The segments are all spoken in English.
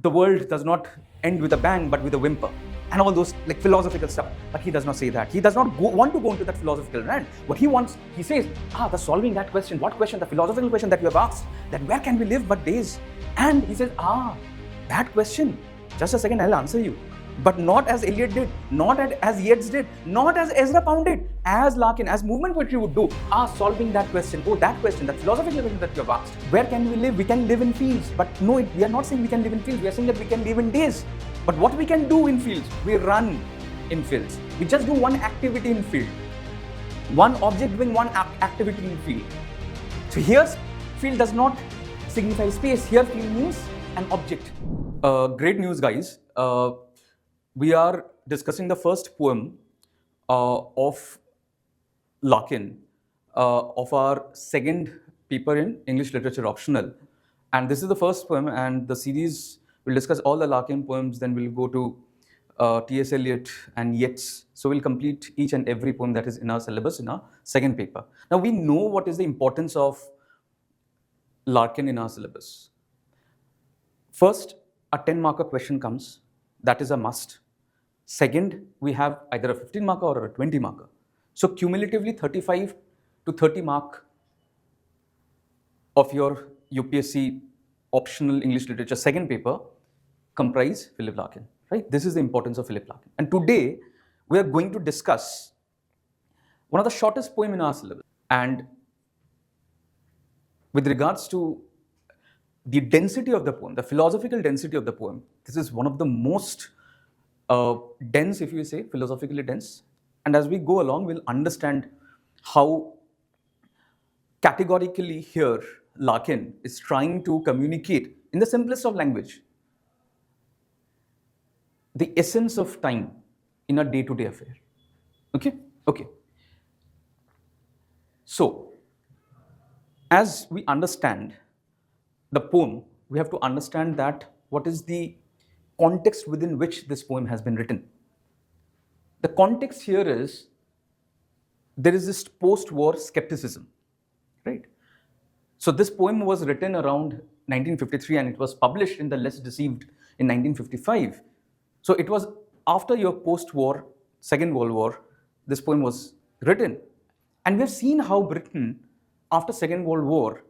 the world does not end with a bang but with a whimper, and all those like philosophical stuff. But he does not say that. He does not want to go into that philosophical rant. What he wants, he says, the solving that question. What question? The philosophical question that you have asked, that where can we live but days? And he says, that question, just a second, I'll answer you. But not as Eliot did, not as Yeats did, not as Ezra Pound did, as Larkin, as movement poetry would do. Solving that question, that question, that philosophical question that you have asked. Where can we live? We can live in fields. But no, we are not saying we can live in fields. We are saying that we can live in days. But what we can do in fields? We run in fields. We just do one activity in field. One object doing one activity in field. So here, field does not signify space. Here, field means an object. Great news, guys. We are discussing the first poem of Larkin of our second paper in English Literature Optional. And this is the first poem, and the series will discuss all the Larkin poems, then we'll go to T.S. Eliot and Yeats. So we'll complete each and every poem that is in our syllabus in our second paper. Now we know what is the importance of Larkin in our syllabus. First, a 10-marker question comes. That is a must. Second, we have either a 15-marker or a 20-marker. So cumulatively 35 to 30 mark of your UPSC optional English literature second paper comprise Philip Larkin, right? This is the importance of Philip Larkin. And today we are going to discuss one of the shortest poem in our syllabus. And with regards to the density of the poem, the philosophical density of the poem, this is one of the most dense, if you say, philosophically dense. And as we go along, we'll understand how categorically here Larkin is trying to communicate in the simplest of language the essence of time in a day-to-day affair. Okay? So, as we understand the poem, we have to understand that what is the context within which this poem has been written. The context here is there is this post-war skepticism, right? So this poem was written around 1953 and it was published in The Less Deceived in 1955. So it was after your post-war, Second World War, this poem was written. And we have seen how Britain, after Second World War,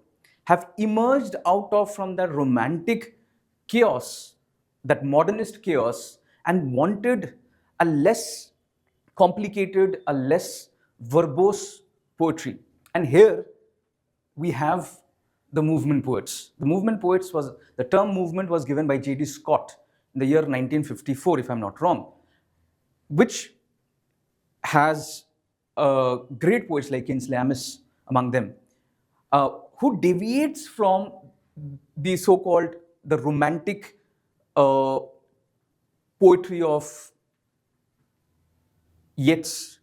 have emerged from that romantic chaos, that modernist chaos, and wanted a less complicated, a less verbose poetry. And here we have the movement poets. The movement poets the term movement was given by J.D. Scott in the year 1954, if I'm not wrong, which has great poets like Kingsley Amis among them, who deviates from the so-called the romantic poetry of Yeats,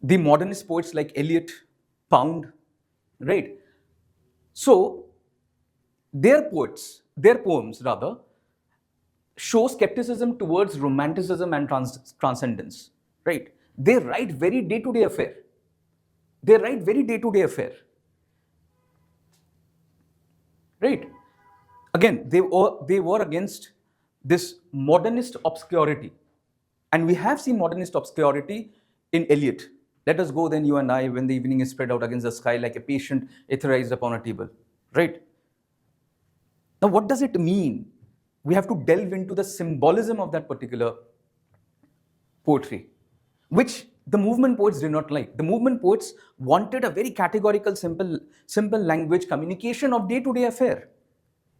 the modernist poets like Eliot, Pound, right? So their poems rather, show skepticism towards romanticism and transcendence, right? They write very day-to-day affair. Right? Again, they were against this modernist obscurity. And we have seen modernist obscurity in Eliot. Let us go then, you and I, when the evening is spread out against the sky like a patient etherized upon a table. Right? Now, what does it mean? We have to delve into the symbolism of that particular poetry, which the movement poets did not like. The movement poets wanted a very categorical, simple language communication of day-to-day affair.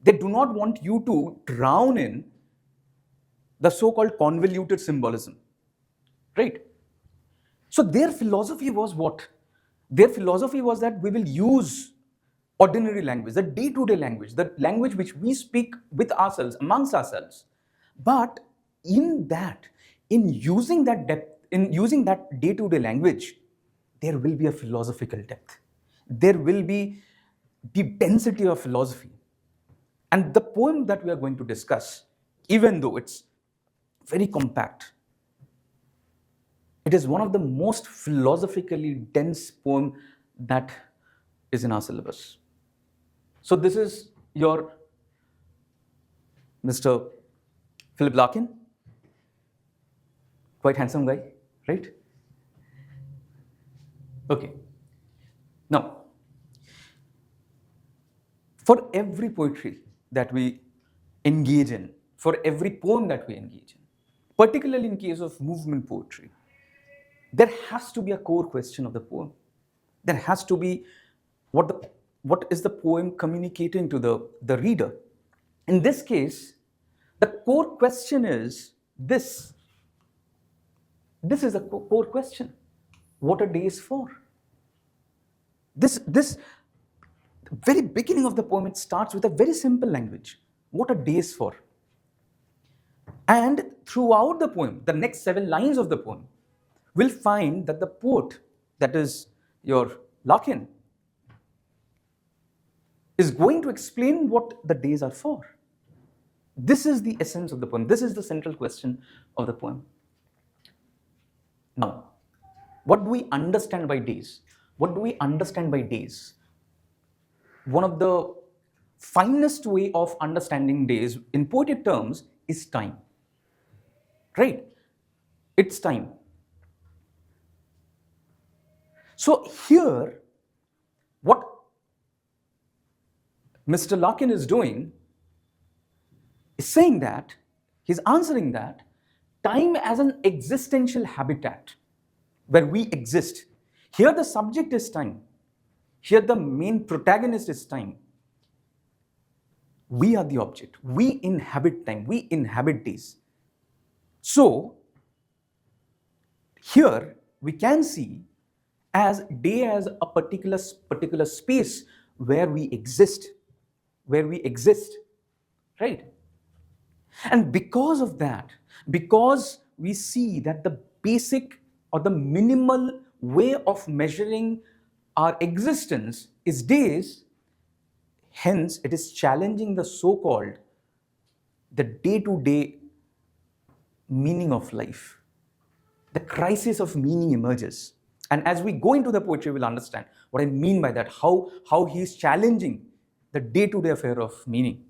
They do not want you to drown in the so-called convoluted symbolism, right? So their philosophy was what? Their philosophy was that we will use ordinary language, the day-to-day language, the language which we speak with ourselves, amongst ourselves. But in using that depth, in using that day-to-day language, there will be a philosophical depth. There will be the density of philosophy. And the poem that we are going to discuss, even though it's very compact, it is one of the most philosophically dense poem that is in our syllabus. So this is your Mr. Philip Larkin, quite handsome guy, right? Okay. Now, for every poetry that we engage in, for every poem that we engage in, particularly in case of movement poetry, there has to be a core question of the poem. There has to be what is the poem communicating to the reader. In this case, the core question is this. This is a core question. What a day is for. This the very beginning of the poem, it starts with a very simple language. What a day is for. And throughout the poem, the next 7 lines of the poem, we'll find that the poet, that is your Larkin, is going to explain what the days are for. This is the essence of the poem. This is the central question of the poem. Now, what do we understand by days? What do we understand by days? One of the finest way of understanding days in poetic terms is time. Right? It's time. So here, what Mr. Larkin is doing is saying that, he's answering that, time as an existential habitat where we exist. Here the subject is time. Here the main protagonist is time. We are the object. We inhabit time. We inhabit days. So, here we can see as day as a particular space where we exist, right? And because of that, because we see that the basic or the minimal way of measuring our existence is days, hence it is challenging the so-called the day-to-day meaning of life. The crisis of meaning emerges. And as we go into the poetry, we'll understand what I mean by that, how he is challenging the day-to-day affair of meaning.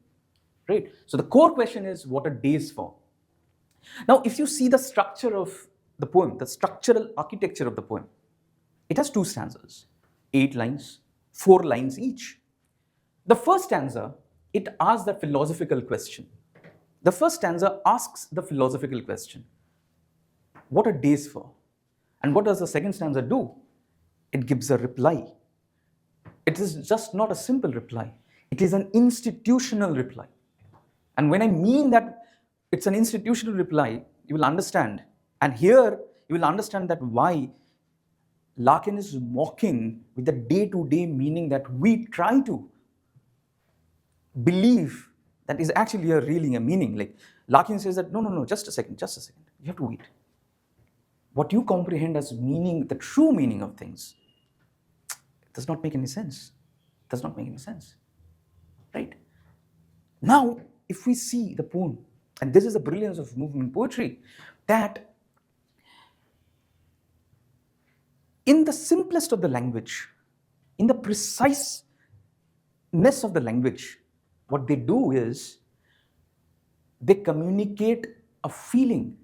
Right? So the core question is what a day is for. Now, if you see the structure of the poem, the structural architecture of the poem, it has 2 stanzas, 8 lines, 4 lines each. The first stanza, it asks the philosophical question. The first stanza asks the philosophical question. What a day is for. And what does the second stanza do? It gives a reply. It is just not a simple reply. It is an institutional reply. And when I mean that it's an institutional reply, you will understand. And here you will understand that why Larkin is mocking with the day-to-day meaning that we try to believe that is actually really a meaning. Like Larkin says that, no, just a second. You have to wait. What you comprehend as meaning, the true meaning of things, does not make any sense. Does not make any sense. Right? Now, if we see the poem, and this is the brilliance of movement poetry, that in the simplest of the language, in the preciseness of the language, what they do is they communicate a feeling,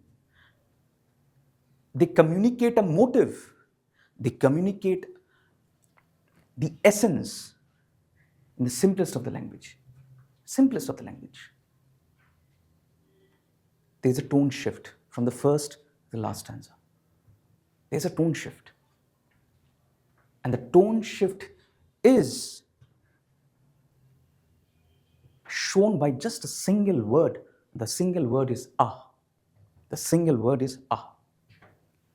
they communicate a motive, they communicate the essence in the simplest of the language. Simplest of the language. There's a tone shift from the first to the last stanza. There's a tone shift. And the tone shift is shown by just a single word. The single word is ah. The single word is ah.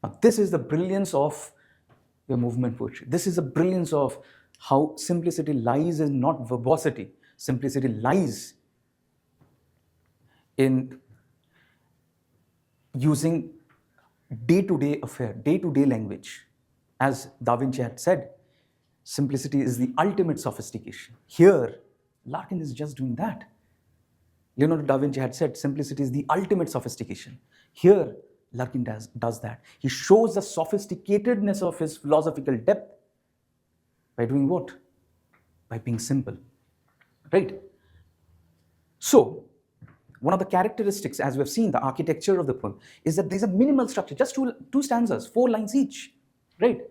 Now, this is the brilliance of your movement poetry. This is the brilliance of how simplicity lies in not verbosity. Simplicity lies in using day-to-day affair, day-to-day language. As Da Vinci had said, simplicity is the ultimate sophistication. Here, Larkin is just doing that. Leonardo da Vinci had said, simplicity is the ultimate sophistication. Here, Larkin does that. He shows the sophisticatedness of his philosophical depth by doing what? By being simple. Right? So, one of the characteristics, as we've seen, the architecture of the poem, is that there's a minimal structure, just two stanzas, 4 lines each, right?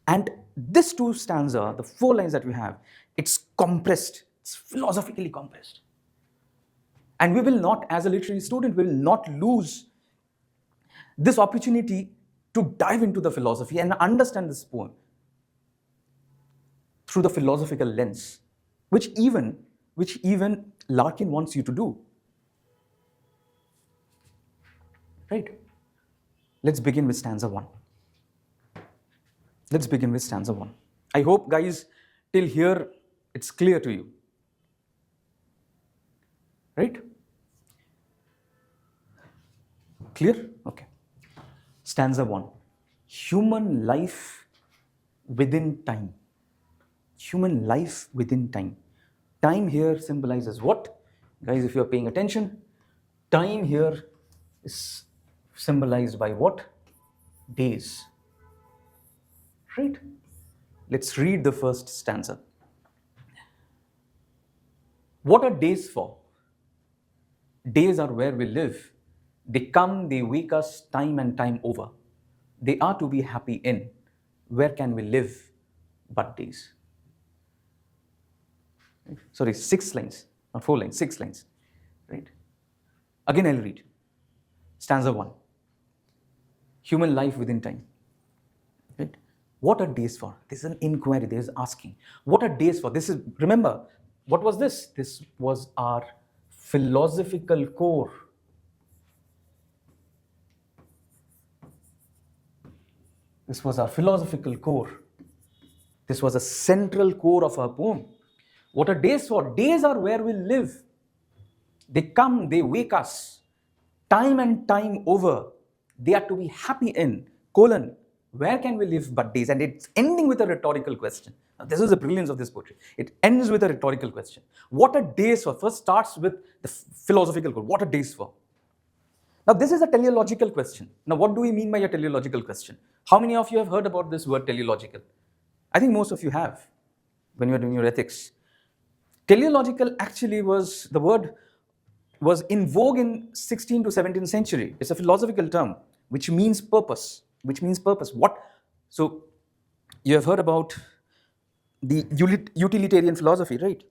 And this 2 stanza, the 4 lines that we have, it's compressed, it's philosophically compressed. And we will not, as a literary student, will not lose this opportunity to dive into the philosophy and understand this poem through the philosophical lens, which even Larkin wants you to do. Right? Let's begin with stanza 1. Let's begin with stanza 1. I hope, guys, till here it's clear to you. Right? Clear? Okay. Stanza 1. Human life within time. Human life within time. Time here symbolizes what? Guys, if you are paying attention, time here is symbolized by what? Days. Right? Let's read the first stanza. What are days for? Days are where we live. They come, they wake us time and time over. They are to be happy in. Where can we live but days? Sorry, 6 lines, not 4 lines, 6 lines. Right? Again, I'll read. Stanza 1. Human life within time. Right? What are days for? This is an inquiry. There is asking. What are days for? This is, remember, what was this? This was our philosophical core. This was our philosophical core. This was a central core of our poem. What are days for? Days are where we live. They come, they wake us. Time and time over, they are to be happy in, where can we live but days? And it's ending with a rhetorical question. Now, this is the brilliance of this poetry. It ends with a rhetorical question. What are days for? First starts with the philosophical core. What are days for? Now, this is a teleological question. Now, what do we mean by a teleological question? How many of you have heard about this word teleological? I think most of you have when you are doing your ethics. Teleological actually the word was in vogue in 16th to 17th century. It's a philosophical term which means purpose. What? So you have heard about the utilitarian philosophy, right?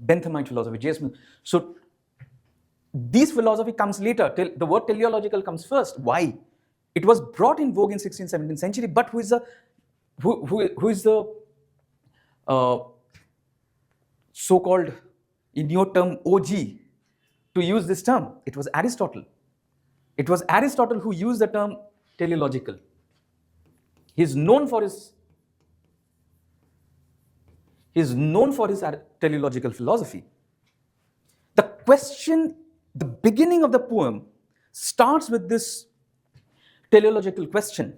Benthamite philosophy, J.S. Mill. So this philosophy comes later. The word teleological comes first. Why? It was brought in vogue in 16th, 17th century, but who is the so-called, in your term, OG, to use this term? It was Aristotle. It was Aristotle who used the term teleological. He is known for his teleological philosophy. The question, the beginning of the poem starts with this teleological question.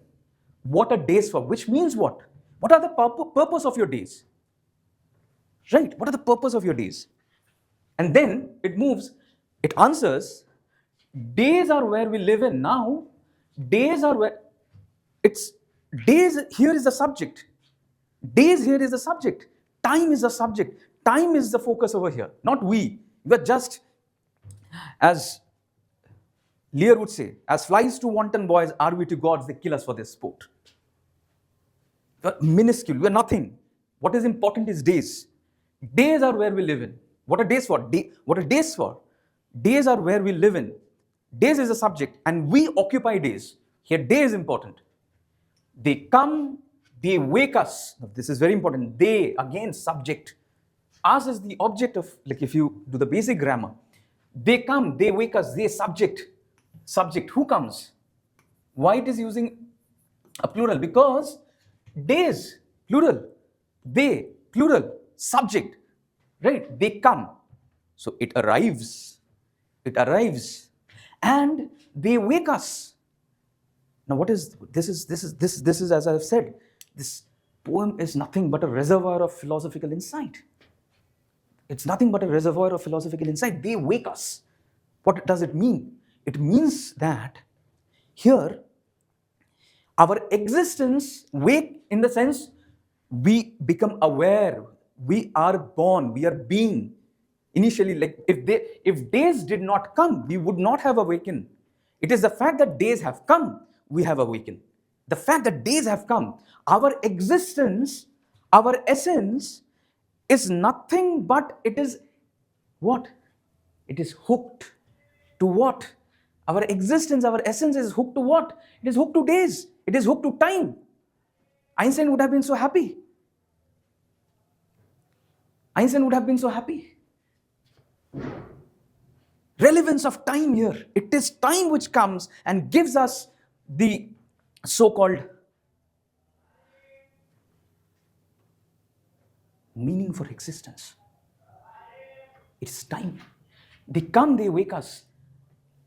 What are days for? Which means what? What are the purpose of your days? Right? What are the purpose of your days? And then it moves, it answers, days are where we live in now. Days are where, days here is the subject. Days here is the subject. Time is the subject. Time is the focus over here, not we. We are just, as Lear would say, as flies to wanton boys are we to gods, they kill us for this sport. We are minuscule, we are nothing. What is important is days. Days are where we live in. What are days for? What are days for? Days are where we live in. Days is a subject and we occupy days. Here day is important. They come, they wake us. Now, this is very important. They, again, subject. Us is the object of, like if you do the basic grammar. They come, they wake us, they subject. Subject, who comes? Why it is using a plural? Because days, plural. They, plural. Subject, right? They come. So it arrives. It arrives. And they wake us. Now what is, this is as I've said, this poem is nothing but a reservoir of philosophical insight. It's nothing but a reservoir of philosophical insight. They wake us. What does it mean? It means that here, our existence wake in the sense we become aware, we are born, we are being. Initially, like if days did not come, we would not have awakened. It is the fact that days have come, we have awakened. The fact that days have come, our existence, our essence is nothing but it is what? It is hooked to what? Our existence, our essence is hooked to what? It is hooked to days. It is hooked to time. Einstein would have been so happy. Einstein would have been so happy. Relevance of time here. It is time which comes and gives us the so-called meaning for existence. It's time. They come, they wake us.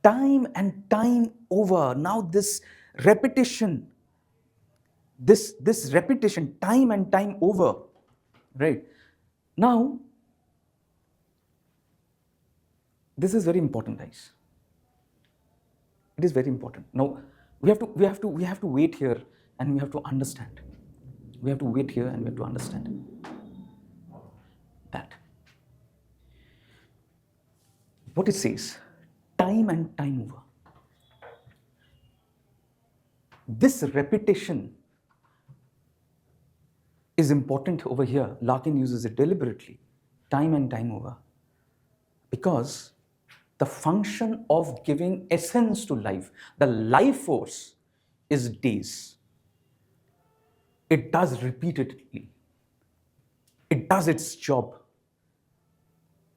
Time and time over. Now this repetition, this repetition, time and time over, right? Now, this is very important, guys. It is very important. Now, we have to wait here and we have to understand. We have to wait here and we have to understand that. What it says, time and time over. This repetition is important over here. Larkin uses it deliberately, time and time over, because the function of giving essence to life, the life force, is days. It does repeatedly. It does its job.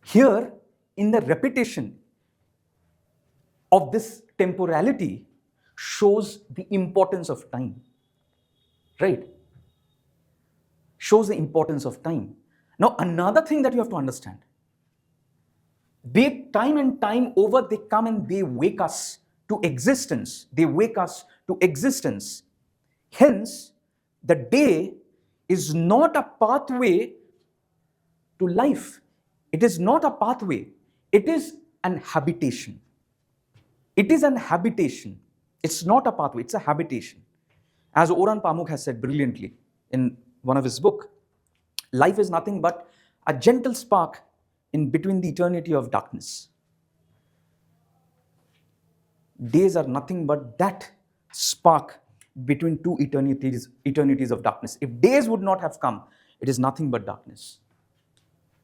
Here, in the repetition of this temporality, shows the importance of time, right? Shows the importance of time. Now, another thing that you have to understand, they time and time over, they come and they wake us to existence. They wake us to existence. Hence, the day is not a pathway to life. It is not a pathway. It is an habitation. It is an habitation. It's not a pathway, it's a habitation. As Orhan Pamuk has said brilliantly in one of his books, life is nothing but a gentle spark in between the eternity of darkness. Days are nothing but that spark between two eternities of darkness. If days would not have come, it is nothing but darkness.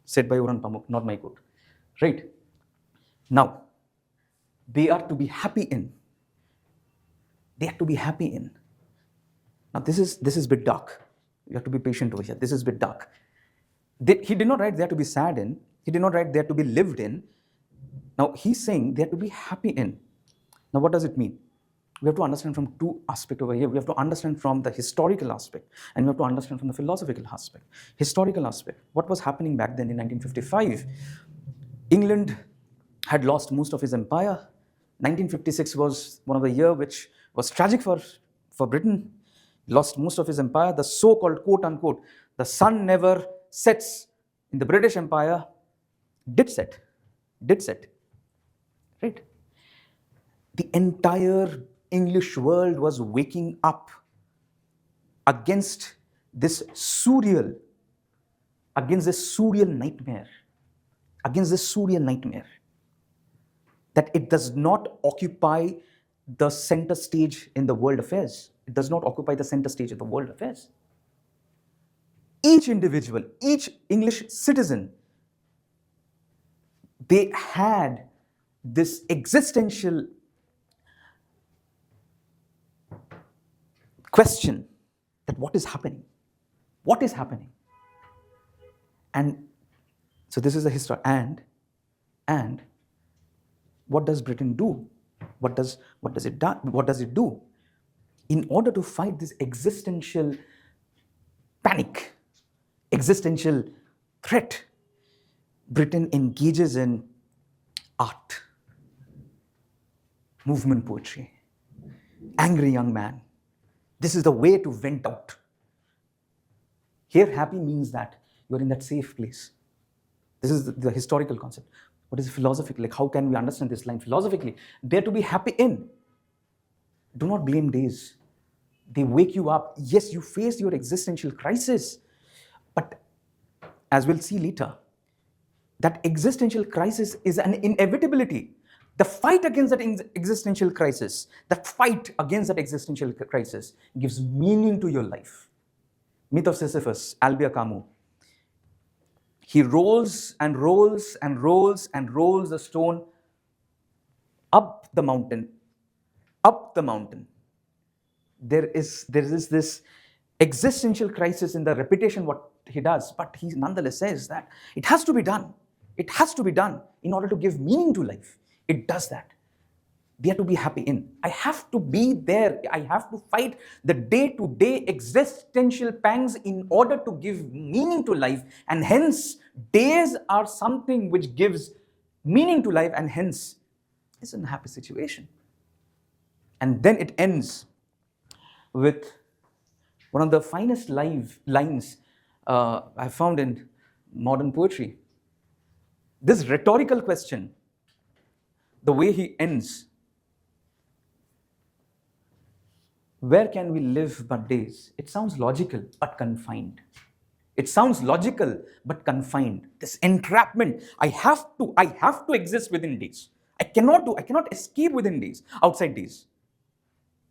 Said by Orhan Pamuk, not my quote. Right? Now, they are to be happy in. They are to be happy in. Now, this is a bit dark. You have to be patient over here. This is a bit dark. He did not write they are to be sad in. He did not write they are to be lived in. Now, he's saying they are to be happy in. Now, what does it mean? We have to understand from two aspects over here. We have to understand from the historical aspect and we have to understand from the philosophical aspect. Historical aspect. What was happening back then in 1955? England had lost most of his empire. 1956 was one of the years which was tragic for Britain. Lost most of his empire. The so-called quote unquote, the sun never sets in the British Empire, did set. Right? The entire English world was waking up against this surreal nightmare, that it does not occupy the center stage in the world affairs. It does not occupy the center stage of the world affairs. Each individual, each English citizen, they had this existential question that what is happening? What is happening? And so this is the history. And what does Britain do? What does it do? In order to fight this existential panic, existential threat, Britain engages in art, movement poetry, angry young man. This is the way to vent out. Here, happy means that you are in that safe place. This is the historical concept. What is philosophical? Like, how can we understand this line philosophically? They're to be happy in. Do not blame days. They wake you up. Yes, you face your existential crisis. But as we'll see later, that existential crisis is an inevitability. The fight against that existential crisis, gives meaning to your life. Myth of Sisyphus, Albert Camus. He rolls and rolls and rolls and rolls the stone up the mountain. There is this existential crisis in the repetition what he does, but he nonetheless says that it has to be done. It has to be done in order to give meaning to life. It does that. We have to be happy in. I have to be there. I have to fight the day-to-day existential pangs in order to give meaning to life. And hence, days are something which gives meaning to life, and hence, it's a happy situation. And then it ends with one of the finest lines I found in modern poetry. This rhetorical question, the way he ends, where can we live but days? It sounds logical but confined. This entrapment. I have to exist within days. I cannot escape within days, outside days.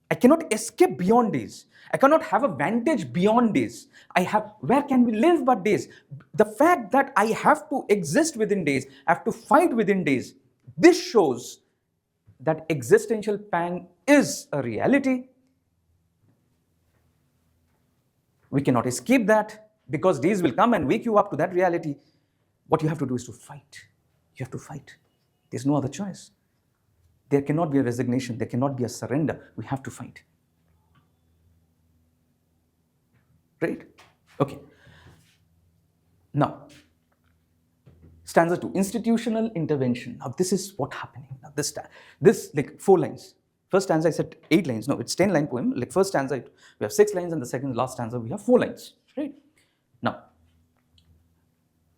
I cannot escape beyond days. I cannot have a vantage beyond days. Where can we live but days? The fact that I have to exist within days, I have to fight within days, this shows that existential pang is a reality. We cannot escape that because days will come and wake you up to that reality. What you have to do is to fight. You have to fight. There's no other choice. There cannot be a resignation. There cannot be a surrender. We have to fight. Right? Okay. Now, stanza 2, institutional intervention. Now, this is what's happening. Now, this like 4 lines. First stanza, I said 8 lines. No, it's 10-line poem. Like first stanza, we have 6 lines, and the second last stanza, we have 4 lines. Right? Now,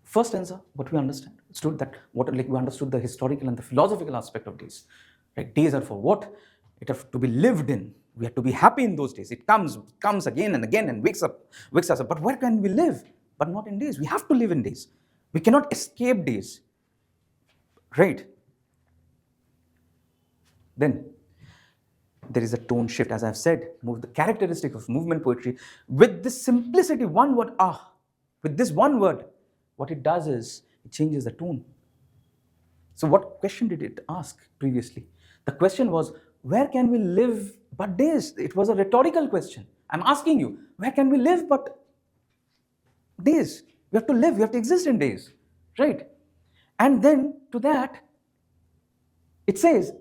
first stanza, what we understood that we understood the historical and the philosophical aspect of days. Right? Days are for what? It have to be lived in. We have to be happy in those days. It comes again and again and wakes us up. But where can we live? But not in days. We have to live in days. We cannot escape days. Right? Then there is a tone shift, as I've said, the characteristic of movement poetry. With this simplicity, one word, with this one word, what it does is it changes the tone. So what question did it ask previously? The question was, where can we live but days? It was a rhetorical question. I'm asking you, where can we live but days? We have to live, we have to exist in days, right? And then to that, it says,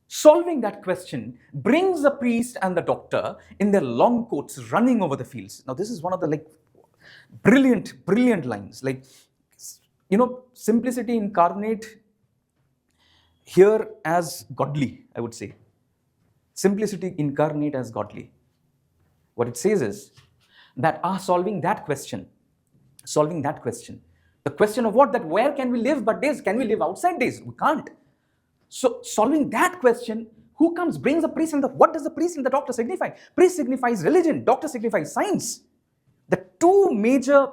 solving that question brings the priest and the doctor in their long coats running over the fields. Now, this is one of the brilliant lines. Simplicity incarnate here as godly, I would say. Simplicity incarnate as godly. What it says is that solving that question. The question of what? That where can we live but days? Can we live outside days? We can't. So solving that question, who comes, brings the priest, and what does the priest and the doctor signify? Priest signifies religion, doctor signifies science. The 2 major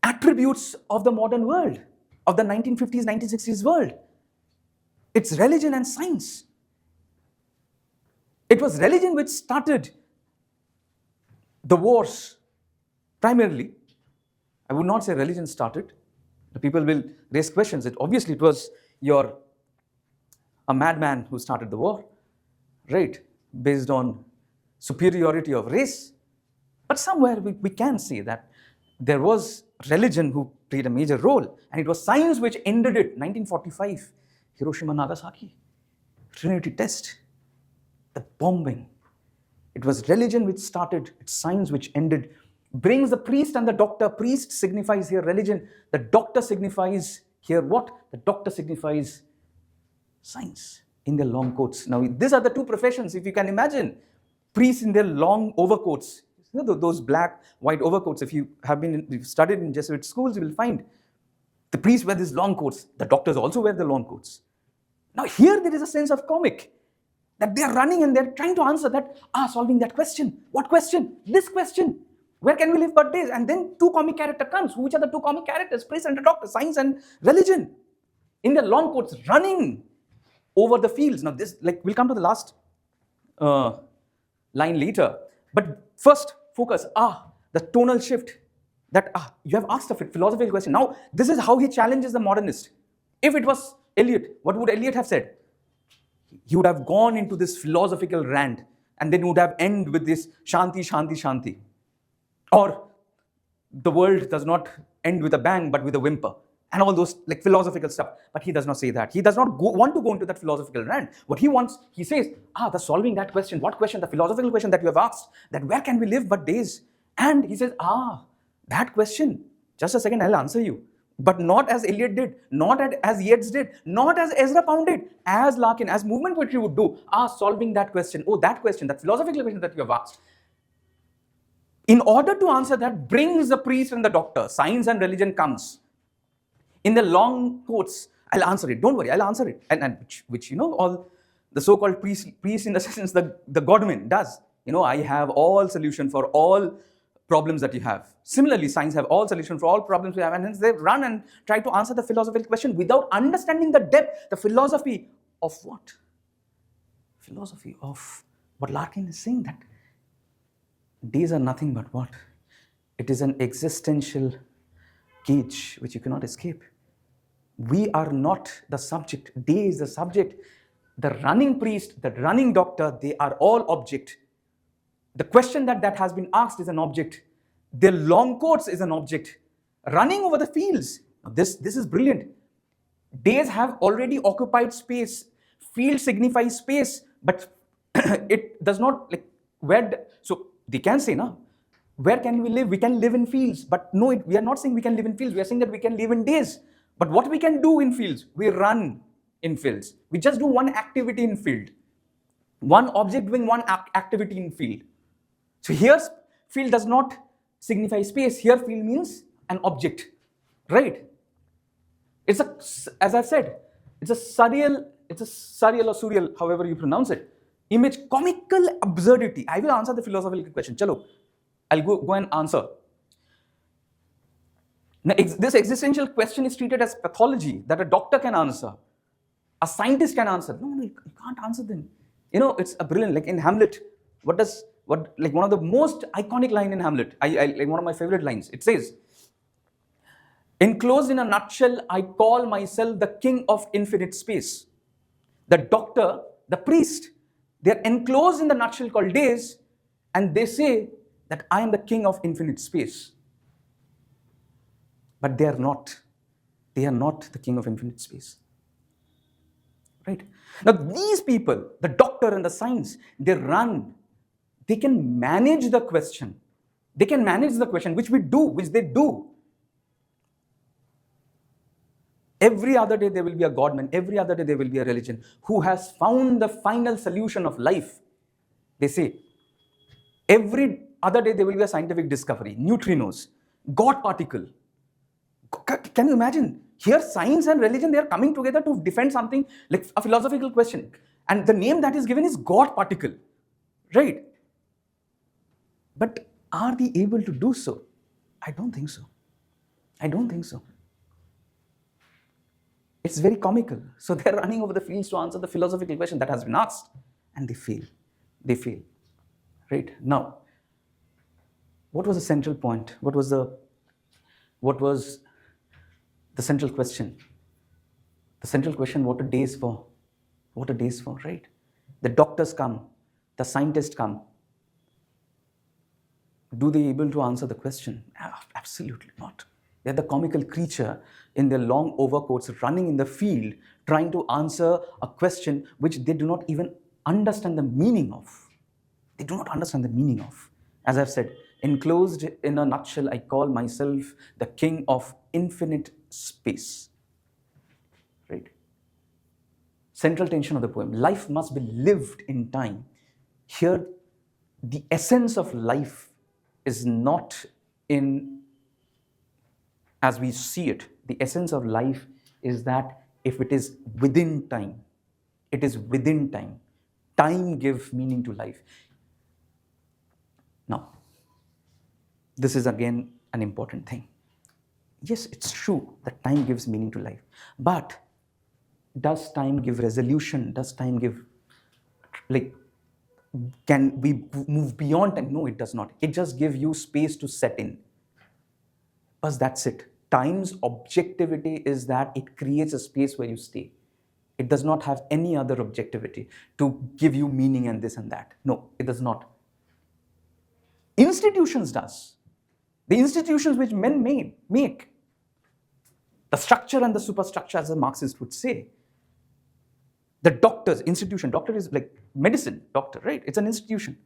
attributes of the modern world, of the 1950s, 1960s world. It's religion and science. It was religion which started the wars, primarily. I would not say religion started. The people will raise questions. Obviously, it was a madman who started the war, right? Based on superiority of race. But somewhere we can see that there was religion who played a major role, and it was science which ended it. 1945, Hiroshima, Nagasaki, Trinity test, the bombing. It was religion which started, it's science which ended. Brings the priest and the doctor. Priest signifies here religion. The doctor signifies here what? The doctor signifies science in their long coats. Now, these are the 2 professions, if you can imagine. Priests in their long overcoats. Those black, white overcoats, if you have studied in Jesuit schools, you will find the priests wear these long coats. The doctors also wear the long coats. Now, here there is a sense of comic, that they are running and they're trying to answer that, solving that question. What question? This question. Where can we live but days? And then two comic character comes. Which are the two comic characters? Priest and the doctor, science and religion. In the long coats, running over the fields. Now this, like, we'll come to the last line later. But first, focus. The tonal shift. That you have asked a philosophical question. Now, this is how he challenges the modernist. If it was Eliot, what would Eliot have said? He would have gone into this philosophical rant, and then would have ended with this Shanti, Shanti, Shanti. Or the world does not end with a bang, but with a whimper. And all those like philosophical stuff. But he does not say that. He does not want to go into that philosophical rant. What he wants, he says, the solving that question. What question? The philosophical question that you have asked. That where can we live but days? And he says, that question. Just a second, I'll answer you. But not as Eliot did, not as Yeats did, not as Ezra Pound did, as Larkin, as movement poetry would do. Solving that question. That question, that philosophical question that you have asked. In order to answer that, brings the priest and the doctor. Science and religion comes. In the long quotes, I'll answer it. Don't worry, I'll answer it. And which all the so-called priest in the sense the Godman does. I have all solution for all problems that you have. Similarly, science have all solution for all problems we have, and hence they run and try to answer the philosophical question without understanding the depth, the philosophy of what? Philosophy of what Larkin is saying, that days are nothing but what? It is an existential cage which you cannot escape. We are not the subject. Day is the subject. The running priest, the running doctor, they are all object. The question that has been asked is an object. The long coats is an object. Running over the fields. This is brilliant. Days have already occupied space. Field signifies space, but it does not so they can say, where can we live? We can live in fields. But no, we are not saying we can live in fields. We are saying that we can live in days. But what we can do in fields? We run in fields. We just do one activity in field. One object doing one activity in field. So here, field does not signify space. Here, field means an object, right? It's as I've said, it's a surreal or surreal, however you pronounce it, image, comical absurdity. I will answer the philosophical question. Chalo, I'll go and answer. Now, this existential question is treated as pathology that a doctor can answer, a scientist can answer. No, you can't answer them. It's a brilliant, like in Hamlet, one of the most iconic line in Hamlet, I like one of my favorite lines. It says, enclosed in a nutshell, I call myself the king of infinite space. The doctor, the priest, they're enclosed in the nutshell called days, and they say that I am the king of infinite space. But they are not. They are not the king of infinite space. Right? Now these people, the doctor and the science, they run. They can manage the question. They can manage the question, which they do. Every other day there will be a godman. Every other day there will be a religion who has found the final solution of life. They say, every other day there will be a scientific discovery, neutrinos, God particle. Can you imagine? Here science and religion, they are coming together to defend something like a philosophical question. And the name that is given is God particle. Right? But are they able to do so? I don't think so. I don't think so. It's very comical. So they're running over the fields to answer the philosophical question that has been asked. And they fail. They fail. Right? Now, what was the central point? What was the central question? The central question, what are days for? What are days for, right? The doctors come. The scientists come. Do they able to answer the question? Absolutely not. They're the comical creature in their long overcoats running in the field trying to answer a question which they do not even understand the meaning of. They do not understand the meaning of. As I've said, enclosed in a nutshell, I call myself the king of infinite space. Right? Central tension of the poem. Life must be lived in time. Here, the essence of life is not in as we see it. The essence of life is that if it is within time, it is within time. Time gives meaning to life. Now, this is again an important thing. Yes, it's true that time gives meaning to life, but does time give resolution? Does time give, like, can we move beyond time? No, it does not. It just gives you space to set in. But that's it. Time's objectivity is that it creates a space where you stay. It does not have any other objectivity to give you meaning and this and that. No, it does not. Institutions does. The institutions which men make. The structure and the superstructure, as a Marxist would say. The doctor's institution. Doctor is like medicine, doctor, right? It's an institution.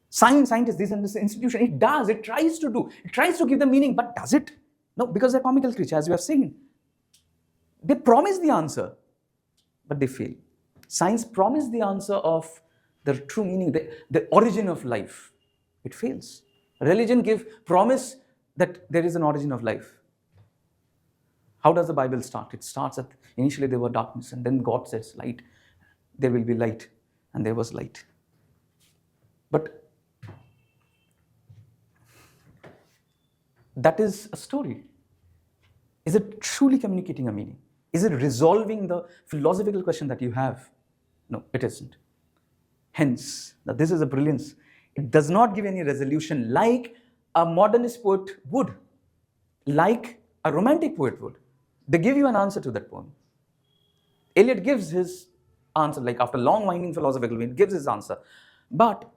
Scientist, this and this institution. It does. It tries to do. It tries to give them meaning, but does it? No, because they're comical creatures, as you have seen. They promise the answer, but they fail. Science promised the answer of the true meaning, the origin of life. It fails. Religion promise that there is an origin of life. How does the Bible start? It starts at, initially there were darkness, and then God says light. There will be light, and there was light. But that is a story. Is it truly communicating a meaning? Is it resolving the philosophical question that you have? No, it isn't. Hence, now this is a brilliance. It does not give any resolution like a modernist poet would, like a romantic poet would. They give you an answer to that poem. Eliot gives his answer, like after long winding philosophical way, gives his answer. But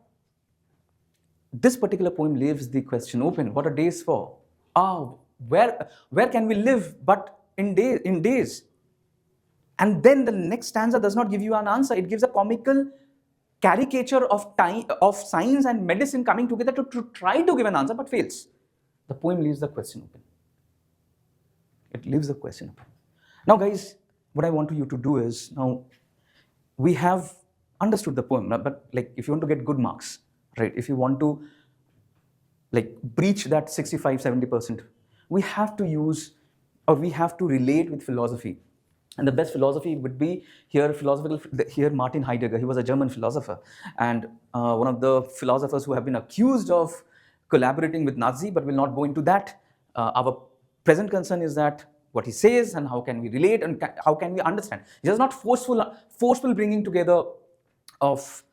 this particular poem leaves the question open. What are days for? Where can we live but in days? And then the next stanza does not give you an answer. It gives a comical caricature of time, of science and medicine coming together to try to give an answer, but fails. The poem leaves the question open. It leaves the question open. Now, guys, what I want you to do is, now we have understood the poem, but like if you want to get good marks, right? If you want to like breach that 65-70%, we have to use, or we have to relate with philosophy. And the best philosophy would be here Martin Heidegger. He was a German philosopher, and one of the philosophers who have been accused of collaborating with Nazi, but will not go into that. Our present concern is that what he says and how can we relate and how can we understand. It is not forceful bringing together of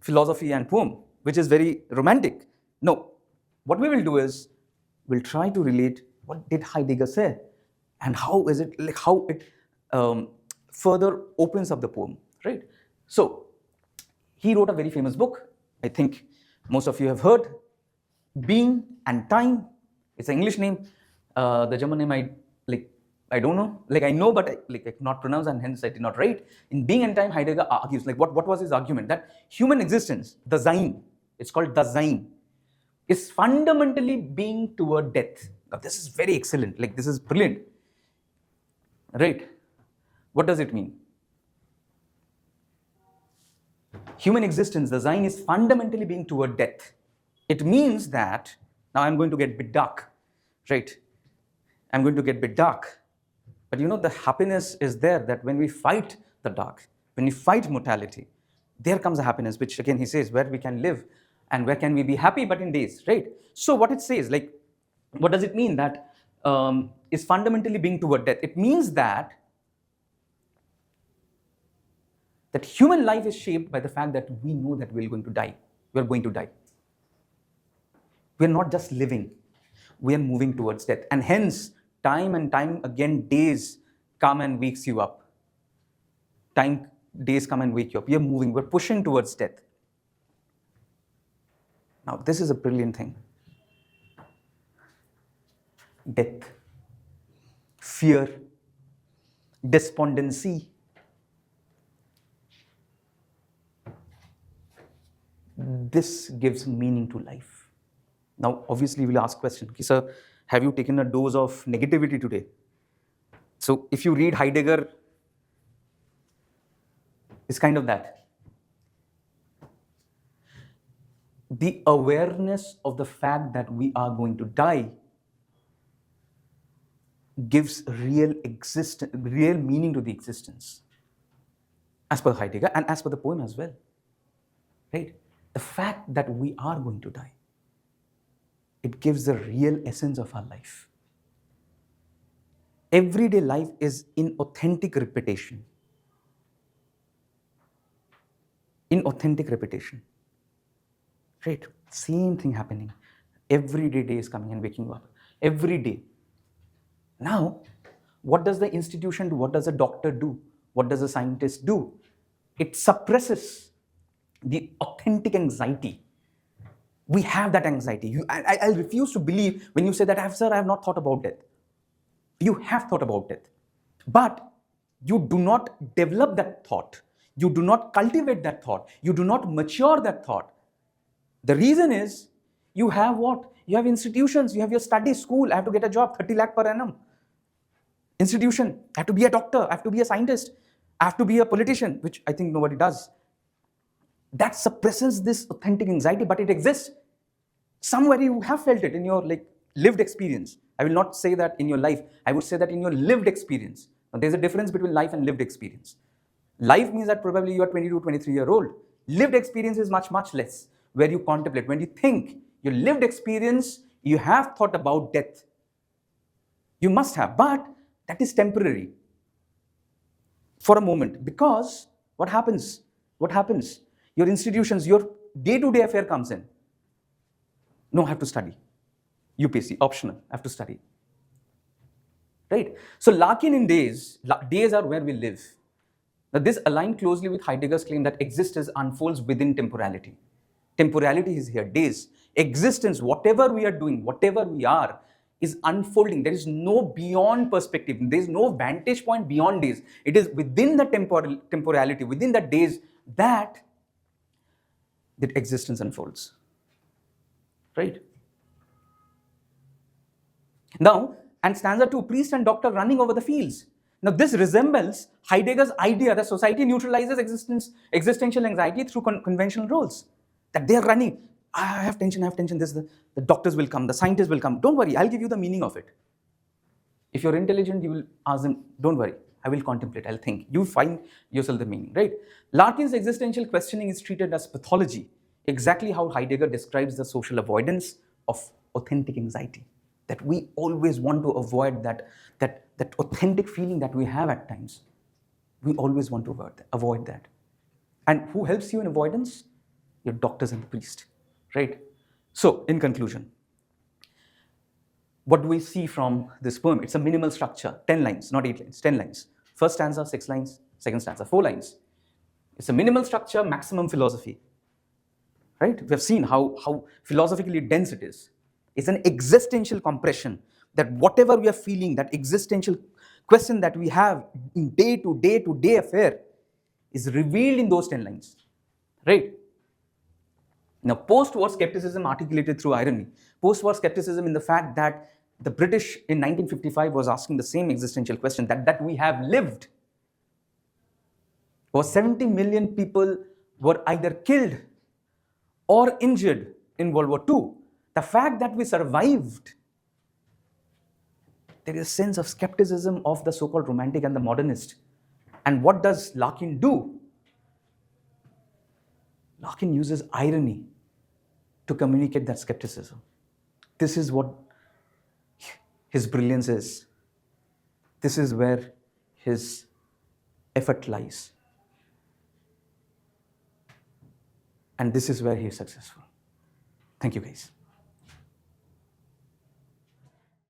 philosophy and poem, which is very romantic. No, what we will do is we'll try to relate what did Heidegger say and how is it, like how it further opens up the poem, right? So he wrote a very famous book. I think most of you have heard, Being and Time. It's an English name. The German name I don't know. Like I know, but I cannot pronounce, and hence I did not write. In Being and Time, Heidegger argues, like what was his argument? That human existence, the Sein, it's called the Sein, is fundamentally being toward death. Now this is very excellent. Like this is brilliant. Right? What does it mean? Human existence, the Sein, is fundamentally being toward death. It means that, now I'm going to get a bit dark, right? I'm going to get a bit dark. But you know, the happiness is there that when we fight the dark, when we fight mortality, there comes a happiness, which again he says, where we can live and where can we be happy but in days, right? So what it says, like, what does it mean that is fundamentally being toward death? It means that human life is shaped by the fact that we know that we're going to die. We're going to die. We're not just living. We are moving towards death. And hence, time and time again, days come and wakes you up. Days come and wake you up. We are moving. We're pushing towards death. Now, this is a brilliant thing. Death, fear, despondency. This gives meaning to life. Now, obviously, we'll ask question, okay, sir, have you taken a dose of negativity today? So, if you read Heidegger, it's kind of that. The awareness of the fact that we are going to die gives real meaning to the existence, as per Heidegger and as per the poem as well, right? The fact that we are going to die. It gives the real essence of our life. Everyday life is in authentic repetition. In authentic repetition. Right? Same thing happening. Every day is coming and waking up. Every day. Now, what does the institution do? What does a doctor do? What does a scientist do? It suppresses the authentic anxiety. We have that anxiety. I refuse to believe when you say that, sir, I have not thought about death. You have thought about death. But you do not develop that thought. You do not cultivate that thought. You do not mature that thought. The reason is, you have what? You have institutions, you have your study, school, I have to get a job, 30 lakh per annum. Institution, I have to be a doctor, I have to be a scientist, I have to be a politician, which I think nobody does. That suppresses this authentic anxiety, but it exists. Somewhere you have felt it in your lived experience. I will not say that in your life, I would say that in your lived experience. Now, there's a difference between life and lived experience. Life means that probably you are 22, 23-year-old. Lived experience is much, much less, where you contemplate. When you think, your lived experience, you have thought about death. You must have, but that is temporary for a moment, because what happens? What happens? Your institutions, your day-to-day affair comes in. No, I have to study. UPSC, optional, I have to study. Right? So Larkin days are where we live. Now this aligned closely with Heidegger's claim that existence unfolds within temporality. Temporality is here, days. Existence, whatever we are doing, whatever we are, is unfolding. There is no beyond perspective. There is no vantage point beyond days. It is within the temporality, within the days that existence unfolds. Right? Now, and stanza 2, priest and doctor running over the fields. Now, this resembles Heidegger's idea that society neutralizes existential anxiety through conventional roles. That they are running. I have tension, the doctors will come, the scientists will come. Don't worry, I'll give you the meaning of it. If you're intelligent, you will ask them, don't worry, I will contemplate, I'll think. You find yourself the meaning, right? Larkin's existential questioning is treated as pathology, exactly how Heidegger describes the social avoidance of authentic anxiety. That we always want to avoid that authentic feeling that we have at times. We always want to avoid that. And who helps you in avoidance? Your doctors and the priest, right? So, in conclusion, what do we see from this poem? It's a minimal structure, 10 lines, not 8 lines, 10 lines. First stanza, 6 lines, second stanza, 4 lines. It's a minimal structure, maximum philosophy, right? We have seen how philosophically dense it is. It's an existential compression, that whatever we are feeling, that existential question that we have in day-to-day affair is revealed in those 10 lines, right? Now, post-war skepticism articulated through irony. Post-war skepticism in the fact that the British in 1955 was asking the same existential question that we have lived. Over 70 million people were either killed or injured in World War II. The fact that we survived, there is a sense of skepticism of the so-called romantic and the modernist. And what does Larkin do? Larkin uses irony to communicate that skepticism. This is what his brilliance is. This is where his effort lies. And this is where he is successful. Thank you, guys.